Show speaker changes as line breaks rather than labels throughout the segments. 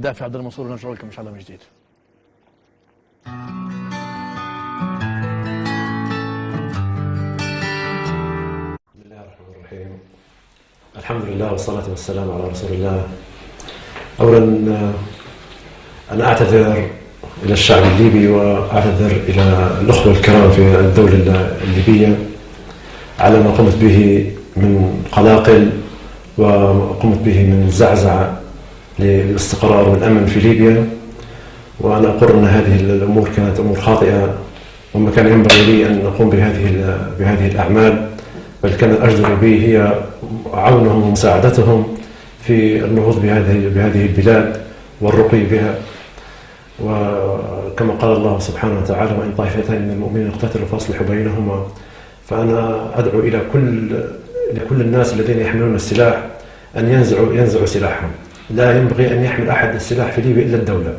الدافع عبد المنصور، ونرجع لكم ان شاء الله من جديد.
بسم الله الرحمن الرحيم. الحمد لله والصلاة والسلام على رسول الله. أولا أنا أعتذر إلى الشعب الليبي وأعتذر إلى الأخوة الكرام في الدولة الليبية على ما قمت به من قلاقل وقمت به من زعزعة للاستقرار والأمن في ليبيا، وأنا أقر أن هذه الأمور كانت أمور خاطئة وما كان ينبغي لي أن أقوم بهذه الأعمال، بل كان الأجدر بي هي عونهم ومساعدتهم في النهوض بهذه البلاد والرقي بها. وكما قال الله سبحانه وتعالى: وإن طائفتان من المؤمنين اقتتلوا فاصلحوا بينهما. فأنا أدعو إلى كل الناس الذين يحملون السلاح أن ينزعوا سلاحهم. لا ينبغي أن يحمل أحد السلاح في ليبيا إلا الدولة،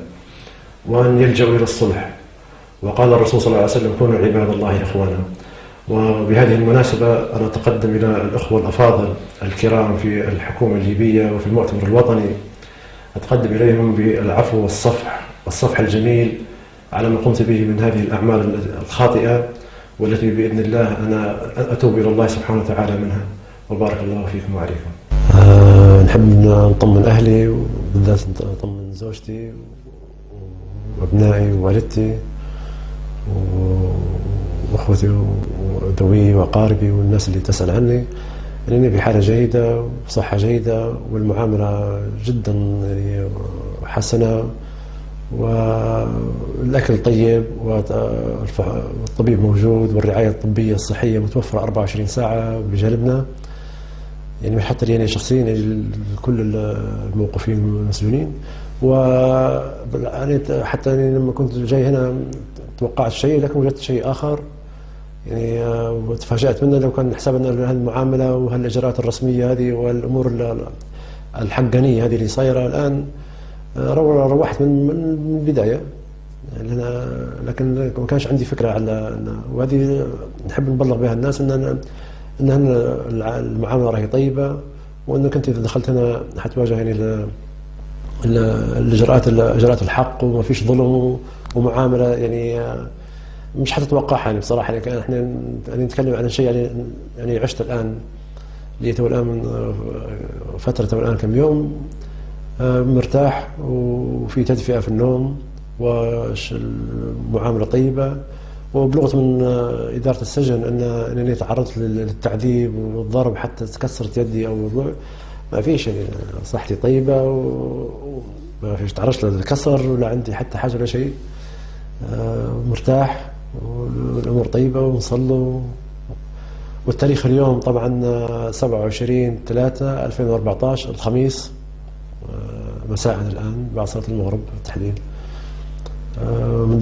وأن يلجأوا إلى الصلح. وقال الرسول صلى الله عليه وسلم: كونوا عباد الله إخوانا. وبهذه المناسبة أنا أتقدم إلى الأخوة الأفاضل الكرام في الحكومة الليبية وفي المؤتمر الوطني، أتقدم إليهم بالعفو والصفح الجميل على ما قمت به من هذه الأعمال الخاطئة، والتي بإذن الله أنا أتوب إلى الله سبحانه وتعالى منها. وبارك الله فيكم وعليكم. نحب نطمن أهلي، وبالذات نطمن زوجتي وأبنائي ووالدتي وأخوتي وذوي وأقاربي والناس اللي تسأل عني، أنني في حالة جيدة وصحة جيدة، والمعاملة جدا حسنة، والأكل طيب، والطبيب موجود، والرعاية الطبية الصحية متوفرة 24 ساعة بجانبنا، يعني مش حتى لي شخصيا، لكل الموقوفين والمسجونين. حتى لما كنت جاي هنا توقعت شيء، لكن وجدت شيء آخر، يعني وتفاجأت منه. لو كان حسابنا هالمعاملة وهالإجراءات الرسمية هذه والأمور الحقانية هذه اللي صايرة الآن، روحت من البداية، لكن ما كانش عندي فكرة على وهذه نحب نبلغ بها الناس أن المعاملة راهي طيبة، وأنك أنت إذا دخلت هنا حتواجه يعني إجراءات الحق، وما فيش ظلم ومعاملة يعني مش حتتوقعها. يعني بصراحة يعني احنا نتكلم عن شيء يعني عشت الآن لي تو الآن من فترة، تو الآن كم يوم مرتاح، وفي تدفئة في النوم، والمعاملة طيبة. وبلغت من إدارة السجن أنني تعرضت للتعذيب والضرب حتى تكسرت يدي أو ما فيش، يعني صحتي طيبة وما فيش تعرضت للكسر ولا عندي حتى حاجة ولا شيء. مرتاح والأمور طيبة ونصلوا. والتاريخ اليوم طبعا 27/3/2014 الخميس مساء الآن بعد صلاة المغرب بالتحديد، من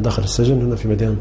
داخل السجن هنا في مدينة